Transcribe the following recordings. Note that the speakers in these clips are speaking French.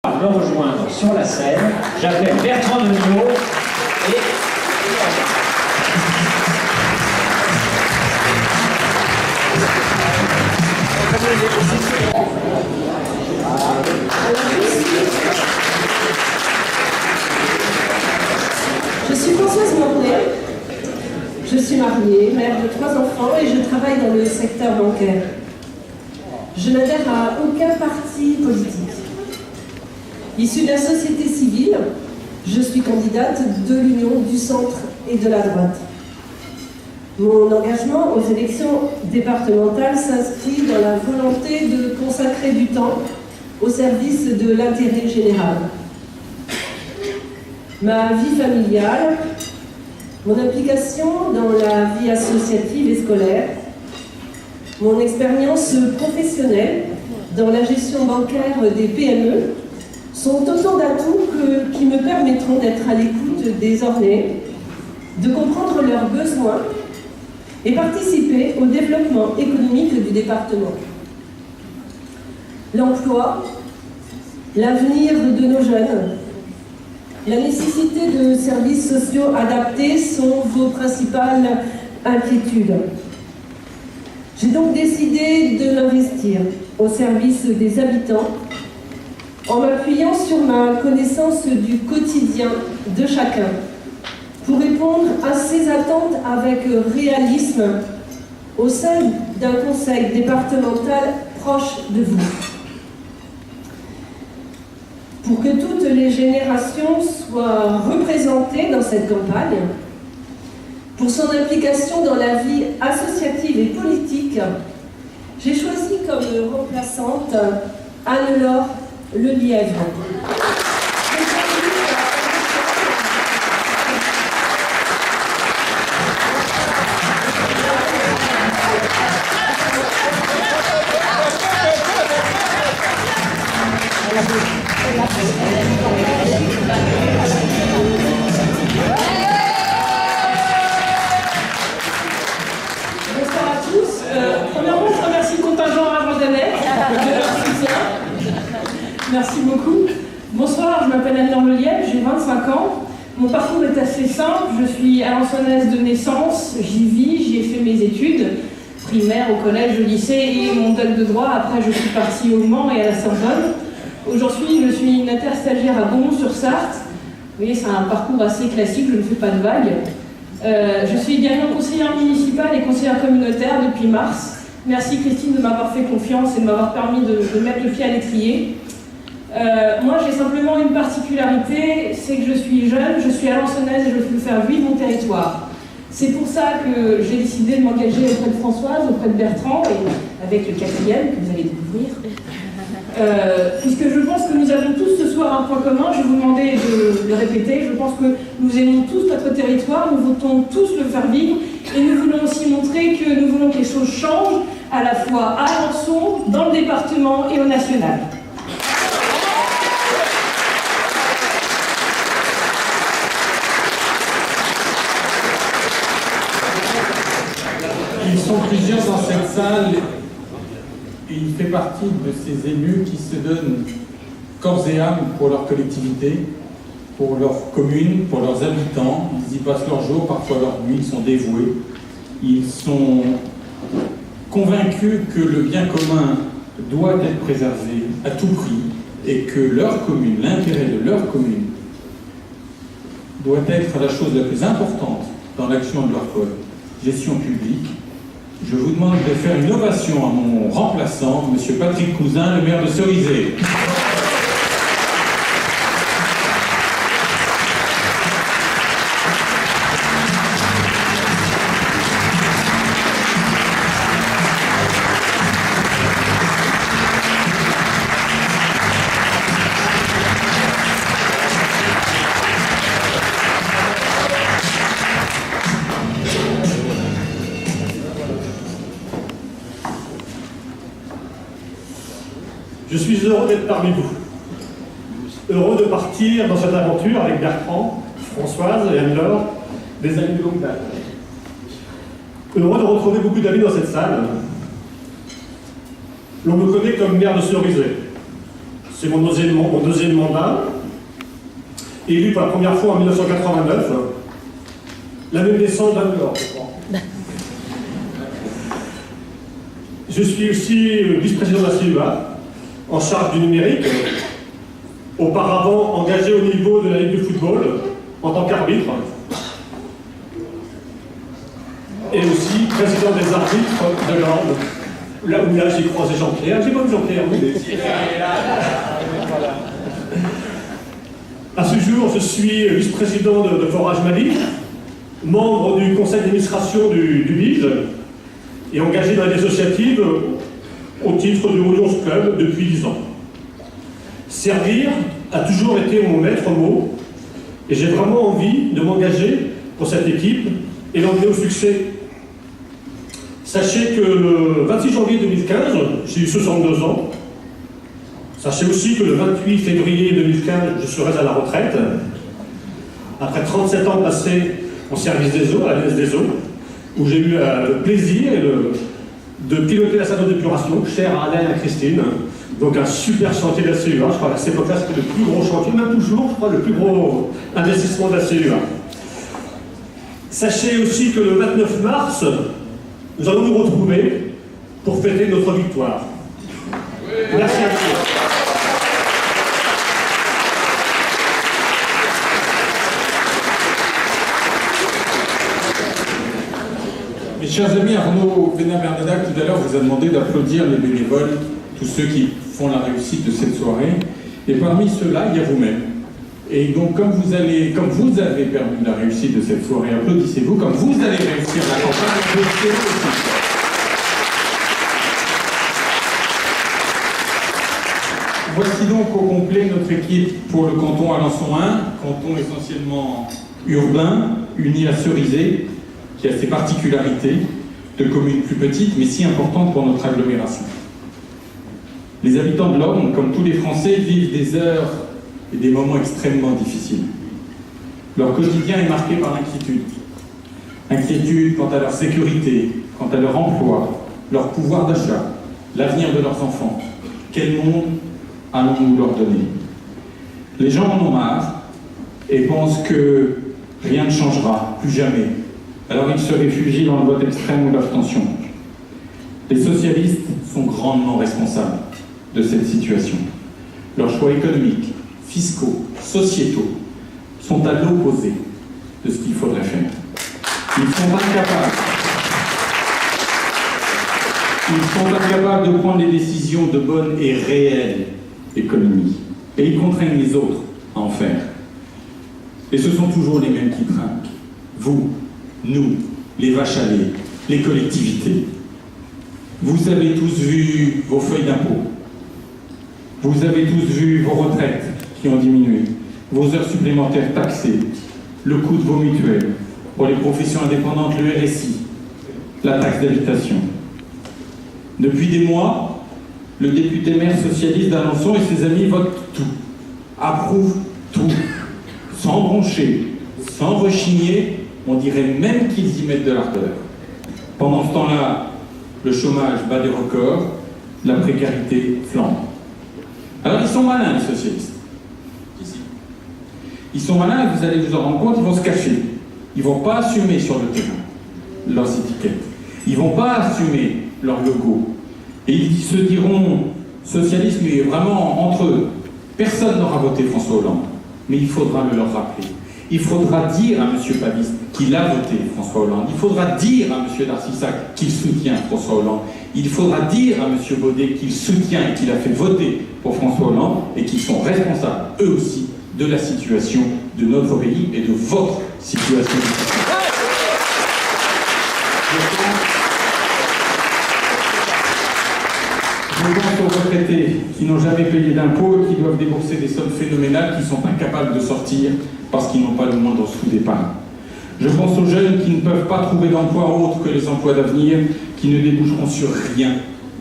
Me rejoindre sur la scène, j'appelle Bertrand Denot et je suis Françoise Mornay, je suis mariée, mère de 3 enfants et je travaille dans le secteur bancaire. Je n'adhère à aucun parti politique. Issue de la société civile, je suis candidate de l'Union du centre et de la droite. Mon engagement aux élections départementales s'inscrit dans la volonté de consacrer du temps au service de l'intérêt général. Ma vie familiale, mon implication dans la vie associative et scolaire, mon expérience professionnelle dans la gestion bancaire des PME sont autant d'atouts qui me permettront d'être à l'écoute des ornais, de comprendre leurs besoins et participer au développement économique du département. L'emploi, l'avenir de nos jeunes, la nécessité de services sociaux adaptés sont vos principales inquiétudes. J'ai donc décidé de m'investir au service des habitants en m'appuyant sur ma connaissance du quotidien de chacun pour répondre à ces attentes avec réalisme au sein d'un conseil départemental proche de vous. Pour que toutes les générations soient représentées dans cette campagne, pour son implication dans la vie associative et politique, j'ai choisi comme remplaçante Anne-Laure Lelièvre. Bonsoir à tous. Premièrement, je remercie le contingent argendanais de leur soutien. Merci beaucoup. Bonsoir, je m'appelle Anne-Laure Lelièvre, j'ai 25 ans. Mon parcours est assez simple. Je suis alençonnaise de naissance, j'y vis, j'y ai fait mes études, primaire, au collège, au lycée et mon doc de droit. Après, je suis partie au Mans et à la Sorbonne. Aujourd'hui, je suis une interstagiaire à Beaumont-sur-Sarthe. Vous voyez, c'est un parcours assez classique, je ne fais pas de vagues. Je suis également conseillère municipale et conseillère communautaire depuis mars. Merci Christine de m'avoir fait confiance et de m'avoir permis de mettre le pied à l'étrier. Moi, j'ai simplement une particularité, c'est que je suis jeune, je suis alençonnaise et je veux faire vivre mon territoire. C'est pour ça que j'ai décidé de m'engager auprès de Françoise, auprès de Bertrand et avec le 4e que vous allez découvrir. Puisque je pense que nous avons tous ce soir un point commun, je vais vous demander de le répéter, je pense que nous aimons tous notre territoire, nous voulons tous le faire vivre et nous voulons aussi montrer que nous voulons que les choses changent à la fois à Alençon, dans le département et au national. Ils sont plusieurs dans cette salle et il fait partie de ces élus qui se donnent corps et âme pour leur collectivité, pour leur commune, pour leurs habitants. Ils y passent leurs jours, parfois leurs nuits, ils sont dévoués. Ils sont convaincus que le bien commun doit être préservé à tout prix et que leur commune, l'intérêt de leur commune, doit être la chose la plus importante dans l'action de leur gestion publique. Je vous demande de faire une ovation à mon remplaçant, M. Patrick Cousin, le maire de Cerizay. Je suis heureux d'être parmi vous. Heureux de partir dans cette aventure avec Bertrand, Françoise et Anne-Laure, des amis de longue date. Heureux de retrouver beaucoup d'amis dans cette salle. L'on me connaît comme maire de Cerizay. C'est mon deuxième mandat. Élu pour la première fois en 1989. La même naissance d'Anne-Laure, je crois. Je suis aussi vice-président de la CEA, en charge du numérique, auparavant engagé au niveau de la Ligue de football en tant qu'arbitre, et aussi président des arbitres de l'Orne, là où j'ai croisé Jean-Pierre. J'ai pas vu Jean-Pierre, oui. À ce jour, je suis vice-président de Forage Mali, membre du conseil d'administration du BIJ, et engagé dans la vie associative au titre du Lions Club depuis 10 ans. Servir a toujours été mon maître mot, et j'ai vraiment envie de m'engager pour cette équipe et l'emmener au succès. Sachez que le 26 janvier 2015, j'ai eu 62 ans. Sachez aussi que le 28 février 2015, je serai à la retraite, après 37 ans passés en service des eaux, à la ministre des Eaux, où j'ai eu le plaisir de piloter la salle d'épuration, chère à Alain et à Christine. Donc un super chantier de la CEA. Je crois qu'à cette époque-là, c'était le plus gros chantier, même toujours, je crois, le plus gros investissement de la CEA. Sachez aussi que le 29 mars, nous allons nous retrouver pour fêter notre victoire. Merci à tous. Mes chers amis, Arnaud Bénin-Bernadac, tout à l'heure, vous a demandé d'applaudir les bénévoles, tous ceux qui font la réussite de cette soirée. Et parmi ceux-là, il y a vous-même. Et donc, comme vous avez permis la réussite de cette soirée, applaudissez-vous. Comme vous allez réussir la campagne, applaudissez-vous aussi. Voici donc au complet notre équipe pour le canton Alençon 1, canton essentiellement urbain, uni à Cerizay, qui a ses particularités de communes plus petites, mais si importantes pour notre agglomération. Les habitants de l'Orne, comme tous les Français, vivent des heures et des moments extrêmement difficiles. Leur quotidien est marqué par l'inquiétude. Inquiétude quant à leur sécurité, quant à leur emploi, leur pouvoir d'achat, l'avenir de leurs enfants. Quel monde allons-nous leur donner? Les gens en ont marre et pensent que rien ne changera, plus jamais. Alors ils se réfugient dans le vote extrême ou l'abstention. Les socialistes sont grandement responsables de cette situation. Leurs choix économiques, fiscaux, sociétaux sont à l'opposé de ce qu'il faudrait faire. Ils sont incapables de prendre des décisions de bonne et réelle économie. Et ils contraignent les autres à en faire. Et ce sont toujours les mêmes qui trinquent. Vous, nous, les vaches à lait, les collectivités. Vous avez tous vu vos feuilles d'impôt. Vous avez tous vu vos retraites qui ont diminué, vos heures supplémentaires taxées, le coût de vos mutuelles, pour les professions indépendantes, le RSI, la taxe d'habitation. Depuis des mois, le député maire socialiste d'Alençon et ses amis votent tout, approuvent tout, sans broncher, sans rechigner, on dirait même qu'ils y mettent de l'ardeur. Pendant ce temps-là, le chômage bat des records, la précarité flambe. Alors ils sont malins, les socialistes. Ici. Ils sont malins et vous allez vous en rendre compte, ils vont se cacher. Ils ne vont pas assumer sur le terrain leurs étiquettes. Ils ne vont pas assumer leur logo. Et ils se diront socialistes, mais vraiment entre eux. Personne n'aura voté François Hollande. Mais il faudra le leur rappeler. Il faudra dire à M. Pavis qu'il a voté François Hollande. Il faudra dire à M. Darcissac qu'il soutient François Hollande. Il faudra dire à M. Baudet qu'il soutient et qu'il a fait voter pour François Hollande et qu'ils sont responsables, eux aussi, de la situation de notre pays et de votre situation. Je pense aux retraités qui n'ont jamais payé d'impôts et qui doivent débourser des sommes phénoménales qui sont incapables de sortir parce qu'ils n'ont pas le moindre sou d'épargne. Je pense aux jeunes qui ne peuvent pas trouver d'emploi autre que les emplois d'avenir, qui ne déboucheront sur rien,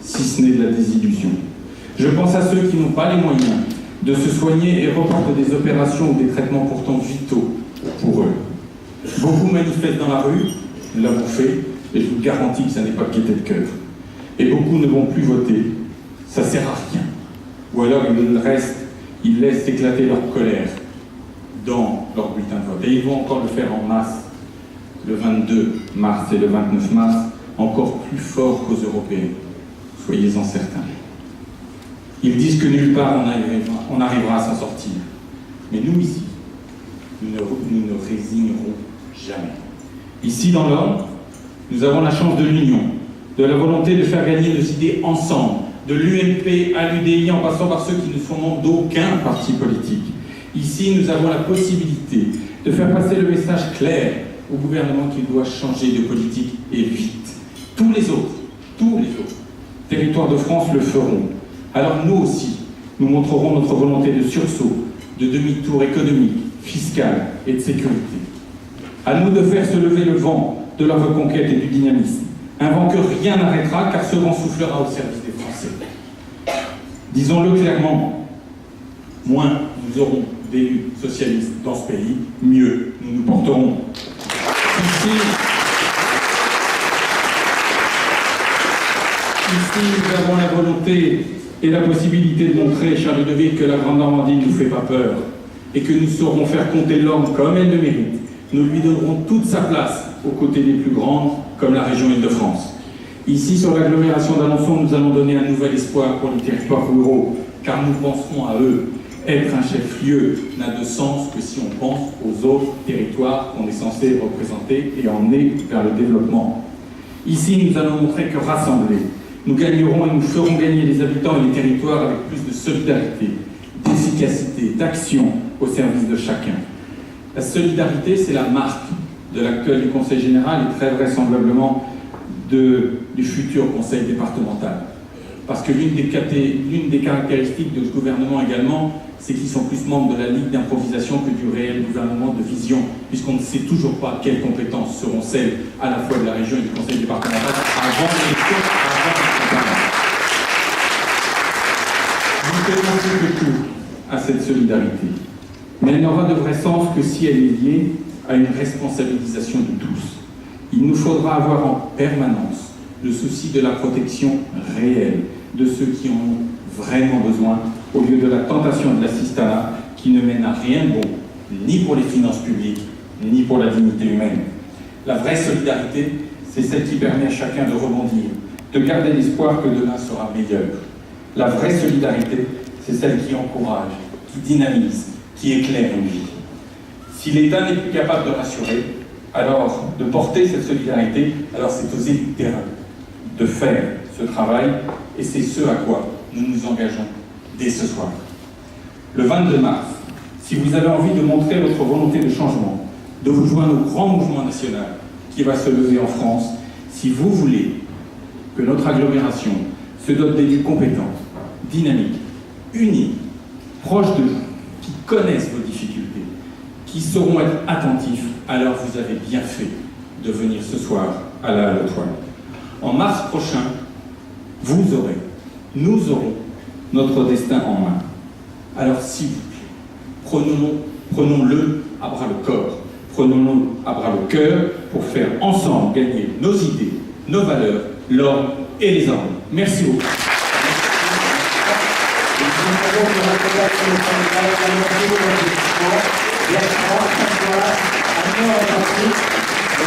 si ce n'est de la désillusion. Je pense à ceux qui n'ont pas les moyens de se soigner et reportent des opérations ou des traitements pourtant vitaux pour eux. Beaucoup manifestent dans la rue, nous l'avons fait, et je vous garantis que ça n'est pas gaieté de cœur. Et beaucoup ne vont plus voter. Ça sert à rien. ou alors ils laissent éclater leur colère dans leur bulletin de vote. Et ils vont encore le faire en masse le 22 mars et le 29 mars, encore plus fort qu'aux Européens. Soyez-en certains. Ils disent que nulle part on arrivera à s'en sortir. Mais nous, ici, nous ne résignerons jamais. Ici, dans l'Orne, nous avons la chance de l'union, de la volonté de faire gagner nos idées ensemble, de l'UMP à l'UDI en passant par ceux qui ne sont membres d'aucun parti politique. Ici, nous avons la possibilité de faire passer le message clair au gouvernement qu'il doit changer de politique et vite. Tous les autres territoires de France le feront. Alors nous aussi, nous montrerons notre volonté de sursaut, de demi-tour économique, fiscal et de sécurité. À nous de faire se lever le vent de la reconquête et du dynamisme. Un vent que rien n'arrêtera, car ce vent soufflera au service des Français. Disons-le clairement, moins nous aurons d'élus socialistes dans ce pays, mieux nous nous porterons. Ici, nous avons la volonté et la possibilité de montrer, Charles de Ville, que la Grande Normandie ne nous fait pas peur et que nous saurons faire compter l'Orne comme elle le mérite. Nous lui donnerons toute sa place aux côtés des plus grandes, comme la région Île-de-France. Ici, sur l'agglomération d'Alençon, nous allons donner un nouvel espoir pour les territoires ruraux, car nous penserons à eux. Être un chef-lieu n'a de sens que si on pense aux autres territoires qu'on est censé représenter et emmener vers le développement. Ici, nous allons montrer que rassemblés, nous gagnerons et nous ferons gagner les habitants et les territoires avec plus de solidarité, d'efficacité, d'action au service de chacun. La solidarité, c'est la marque de l'actuel du Conseil général et très vraisemblablement du futur Conseil départemental. Parce que l'une des caractéristiques de ce gouvernement également, c'est qu'ils sont plus membres de la ligue d'improvisation que du réel gouvernement de vision, puisqu'on ne sait toujours pas quelles compétences seront celles à la fois de la région et du Conseil départemental avant l'élection, avant la campagne. Nous tenons plus que tout à cette solidarité. Mais elle n'aura de vrai sens que si elle est liée à une responsabilisation de tous. Il nous faudra avoir en permanence le souci de la protection réelle de ceux qui en ont vraiment besoin, au lieu de la tentation de l'assistanat qui ne mène à rien de bon, ni pour les finances publiques, ni pour la dignité humaine. La vraie solidarité, c'est celle qui permet à chacun de rebondir, de garder l'espoir que demain sera meilleur. La vraie solidarité, c'est celle qui encourage, qui dynamise, qui éclaire une vie. Si l'État n'est plus capable de rassurer, alors de porter cette solidarité, alors c'est aux élus de terrain de faire ce travail, et c'est ce à quoi nous nous engageons dès ce soir. Le 22 mars, si vous avez envie de montrer votre volonté de changement, de vous joindre au grand mouvement national qui va se lever en France, si vous voulez que notre agglomération se dote d'élus compétents, dynamiques, unis, proches de vous, qui connaissent vos difficultés, qui sauront être attentifs, alors vous avez bien fait de venir ce soir à la Halle aux Toiles. En mars prochain, nous aurons notre destin en main. Alors s'il vous plaît, prenons-le à bras le corps, prenons-le à bras le cœur pour faire ensemble gagner nos idées, nos valeurs, l'Orne et les Ornes. Merci beaucoup. Merci.